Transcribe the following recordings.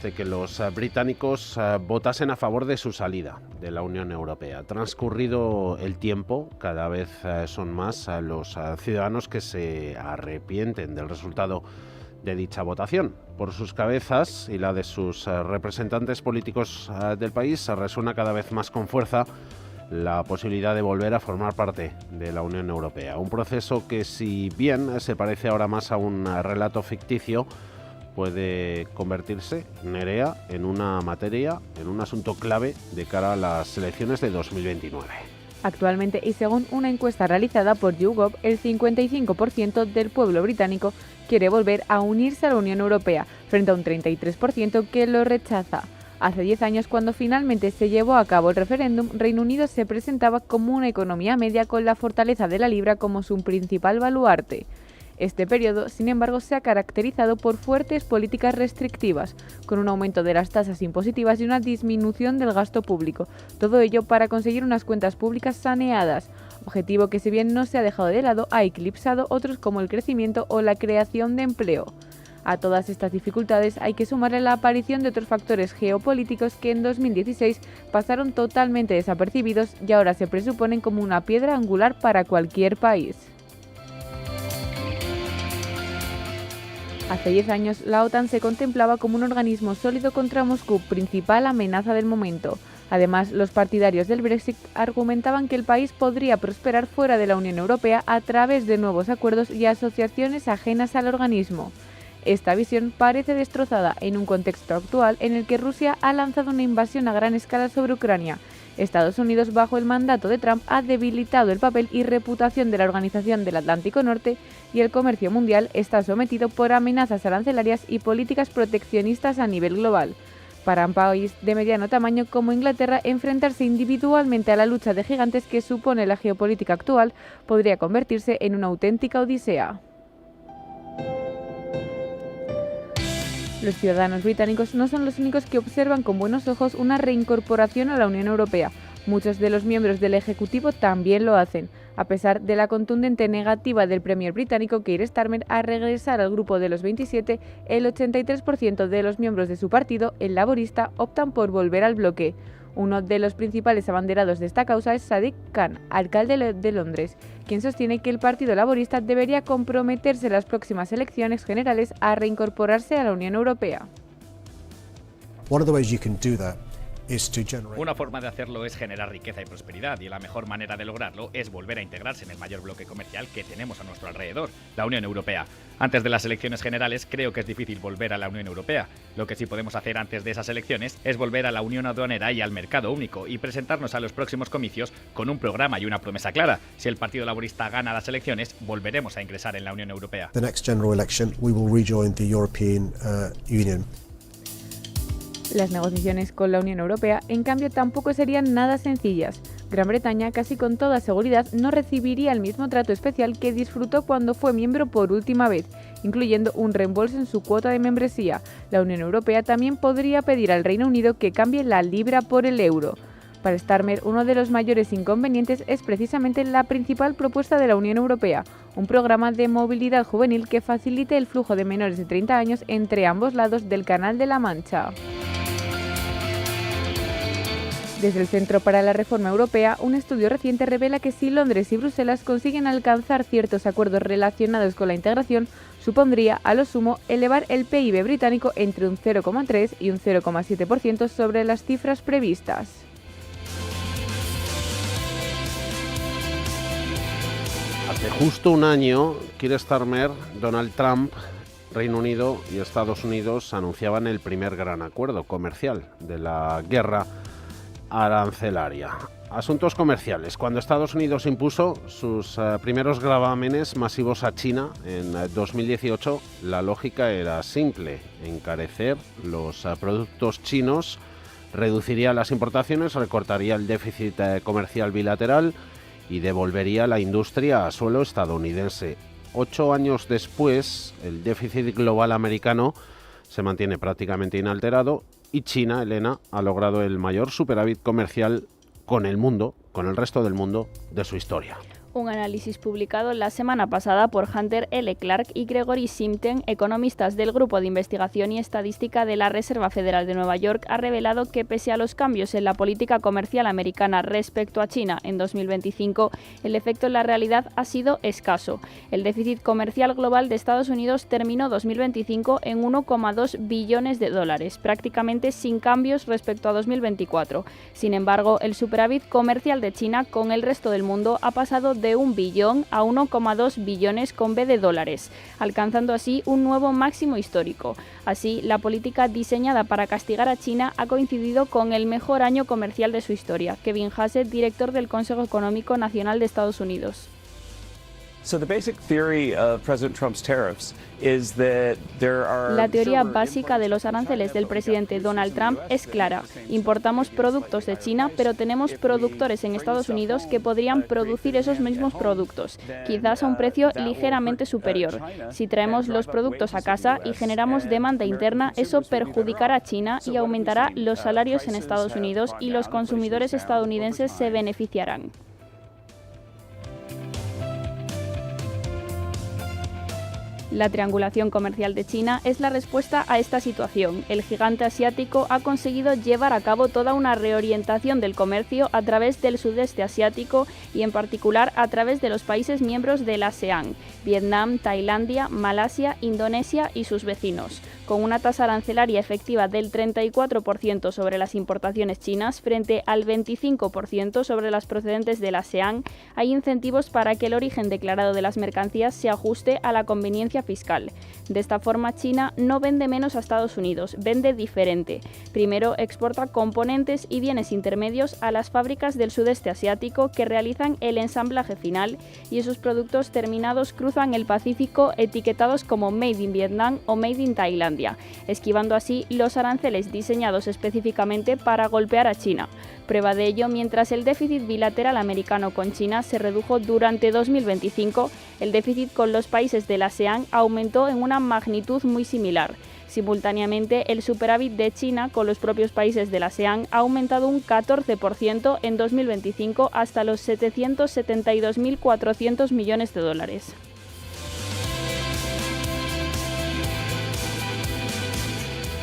de que los británicos votasen a favor de su salida de la Unión Europea. Transcurrido el tiempo, cada vez son más los ciudadanos que se arrepienten del resultado de dicha votación. Por sus cabezas y la de sus representantes políticos del país resuena cada vez más con fuerza la posibilidad de volver a formar parte de la Unión Europea. Un proceso que, si bien se parece ahora más a un relato ficticio, puede convertirse, Nerea, en una materia, en un asunto clave de cara a las elecciones de 2029. Actualmente, y según una encuesta realizada por YouGov, el 55% del pueblo británico quiere volver a unirse a la Unión Europea, frente a un 33% que lo rechaza. Hace 10 años, cuando finalmente se llevó a cabo el referéndum, Reino Unido se presentaba como una economía media con la fortaleza de la libra como su principal baluarte. Este periodo, sin embargo, se ha caracterizado por fuertes políticas restrictivas, con un aumento de las tasas impositivas y una disminución del gasto público. Todo ello para conseguir unas cuentas públicas saneadas, objetivo que, si bien no se ha dejado de lado, ha eclipsado otros como el crecimiento o la creación de empleo. A todas estas dificultades hay que sumarle la aparición de otros factores geopolíticos que en 2016 pasaron totalmente desapercibidos y ahora se presuponen como una piedra angular para cualquier país. Hace 10 años, la OTAN se contemplaba como un organismo sólido contra Moscú, principal amenaza del momento. Además, los partidarios del Brexit argumentaban que el país podría prosperar fuera de la Unión Europea a través de nuevos acuerdos y asociaciones ajenas al organismo. Esta visión parece destrozada en un contexto actual en el que Rusia ha lanzado una invasión a gran escala sobre Ucrania. Estados Unidos, bajo el mandato de Trump, ha debilitado el papel y reputación de la Organización del Atlántico Norte y el comercio mundial está sometido por amenazas arancelarias y políticas proteccionistas a nivel global. Para un país de mediano tamaño como Inglaterra, enfrentarse individualmente a la lucha de gigantes que supone la geopolítica actual podría convertirse en una auténtica odisea. Los ciudadanos británicos no son los únicos que observan con buenos ojos una reincorporación a la Unión Europea. Muchos de los miembros del Ejecutivo también lo hacen, a pesar de la contundente negativa del premier británico Keir Starmer a regresar al grupo de los 27, el 83% de los miembros de su partido, el laborista, optan por volver al bloque. Uno de los principales abanderados de esta causa es Sadiq Khan, alcalde de Londres, quien sostiene que el Partido Laborista debería comprometerse en las próximas elecciones generales a reincorporarse a la Unión Europea. Una forma de hacerlo es generar riqueza y prosperidad, y la mejor manera de lograrlo es volver a integrarse en el mayor bloque comercial que tenemos a nuestro alrededor, la Unión Europea. Antes de las elecciones generales creo que es difícil volver a la Unión Europea. Lo que sí podemos hacer antes de esas elecciones es volver a la Unión Aduanera y al mercado único y presentarnos a los próximos comicios con un programa y una promesa clara. Si el Partido Laborista gana las elecciones, volveremos a ingresar en la Unión Europea. The next general election, we will rejoin the European Union. Las negociaciones con la Unión Europea, en cambio, tampoco serían nada sencillas. Gran Bretaña, casi con toda seguridad, no recibiría el mismo trato especial que disfrutó cuando fue miembro por última vez, incluyendo un reembolso en su cuota de membresía. La Unión Europea también podría pedir al Reino Unido que cambie la libra por el euro. Para Starmer, uno de los mayores inconvenientes es precisamente la principal propuesta de la Unión Europea, un programa de movilidad juvenil que facilite el flujo de menores de 30 años entre ambos lados del Canal de la Mancha. Desde el Centro para la Reforma Europea, un estudio reciente revela que si Londres y Bruselas consiguen alcanzar ciertos acuerdos relacionados con la integración, supondría, a lo sumo, elevar el PIB británico entre un 0,3 y un 0,7% sobre las cifras previstas. Hace justo un año, Keir Starmer, Donald Trump, Reino Unido y Estados Unidos anunciaban el primer gran acuerdo comercial de la guerra arancelaria. Asuntos comerciales. Cuando Estados Unidos impuso sus primeros gravámenes masivos a China en 2018, la lógica era simple: encarecer los productos chinos, reduciría las importaciones, recortaría el déficit comercial bilateral y devolvería la industria a suelo estadounidense. 8 años después, el déficit global americano se mantiene prácticamente inalterado y China, Elena, ha logrado el mayor superávit comercial con el mundo, con el resto del mundo, de su historia. Un análisis publicado la semana pasada por Hunter L. Clark y Gregory Simpson, economistas del Grupo de Investigación y Estadística de la Reserva Federal de Nueva York, ha revelado que pese a los cambios en la política comercial americana respecto a China en 2025, el efecto en la realidad ha sido escaso. El déficit comercial global de Estados Unidos terminó 2025 en 1,2 billones de dólares, prácticamente sin cambios respecto a 2024. Sin embargo, el superávit comercial de China con el resto del mundo ha pasado de 1 billón a 1,2 billones con B de dólares, alcanzando así un nuevo máximo histórico. Así, la política diseñada para castigar a China ha coincidido con el mejor año comercial de su historia. Kevin Hassett, director del Consejo Económico Nacional de Estados Unidos. La teoría básica de los aranceles del presidente Donald Trump es clara. Importamos productos de China, pero tenemos productores en Estados Unidos que podrían producir esos mismos productos, quizás a un precio ligeramente superior. Si traemos los productos a casa y generamos demanda interna, eso perjudicará a China y aumentará los salarios en Estados Unidos y los consumidores estadounidenses se beneficiarán. La triangulación comercial de China es la respuesta a esta situación. El gigante asiático ha conseguido llevar a cabo toda una reorientación del comercio a través del sudeste asiático y en particular a través de los países miembros del ASEAN, Vietnam, Tailandia, Malasia, Indonesia y sus vecinos. Con una tasa arancelaria efectiva del 34% sobre las importaciones chinas frente al 25% sobre las procedentes del ASEAN, hay incentivos para que el origen declarado de las mercancías se ajuste a la conveniencia fiscal. De esta forma, China no vende menos a Estados Unidos, vende diferente. Primero, exporta componentes y bienes intermedios a las fábricas del sudeste asiático que realizan el ensamblaje final y esos productos terminados cruzan el Pacífico etiquetados como Made in Vietnam o Made in Tailandia, esquivando así los aranceles diseñados específicamente para golpear a China. Prueba de ello, mientras el déficit bilateral americano con China se redujo durante 2025, el déficit con los países del ASEAN aumentó en una magnitud muy similar. Simultáneamente, el superávit de China con los propios países del ASEAN ha aumentado un 14% en 2025 hasta los 772.400 millones de dólares.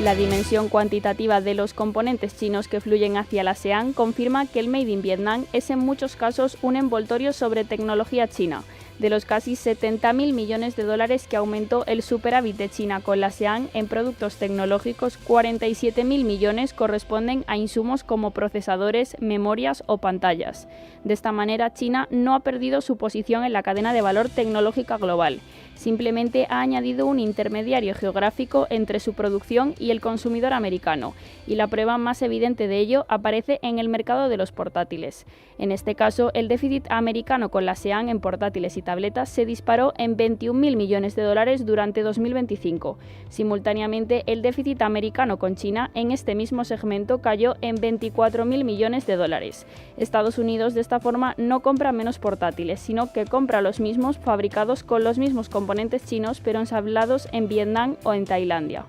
La dimensión cuantitativa de los componentes chinos que fluyen hacia el ASEAN confirma que el Made in Vietnam es en muchos casos un envoltorio sobre tecnología china. De los casi 70.000 millones de dólares que aumentó el superávit de China con la ASEAN en productos tecnológicos, 47.000 millones corresponden a insumos como procesadores, memorias o pantallas. De esta manera, China no ha perdido su posición en la cadena de valor tecnológica global. Simplemente ha añadido un intermediario geográfico entre su producción y el consumidor americano, y la prueba más evidente de ello aparece en el mercado de los portátiles. En este caso, el déficit americano con la ASEAN en portátiles y tabletas se disparó en 21.000 millones de dólares durante 2025. Simultáneamente, el déficit americano con China en este mismo segmento cayó en 24.000 millones de dólares. Estados Unidos de esta forma no compra menos portátiles, sino que compra los mismos fabricados con los mismos componentes chinos pero ensamblados en Vietnam o en Tailandia.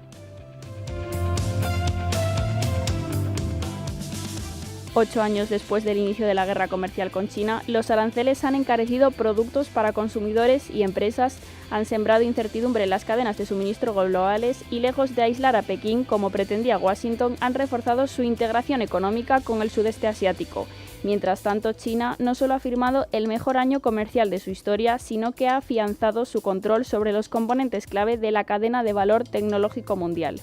8 años después del inicio de la guerra comercial con China, los aranceles han encarecido productos para consumidores y empresas, han sembrado incertidumbre en las cadenas de suministro globales y, lejos de aislar a Pekín, como pretendía Washington, han reforzado su integración económica con el sudeste asiático. Mientras tanto, China no solo ha firmado el mejor año comercial de su historia, sino que ha afianzado su control sobre los componentes clave de la cadena de valor tecnológico mundial.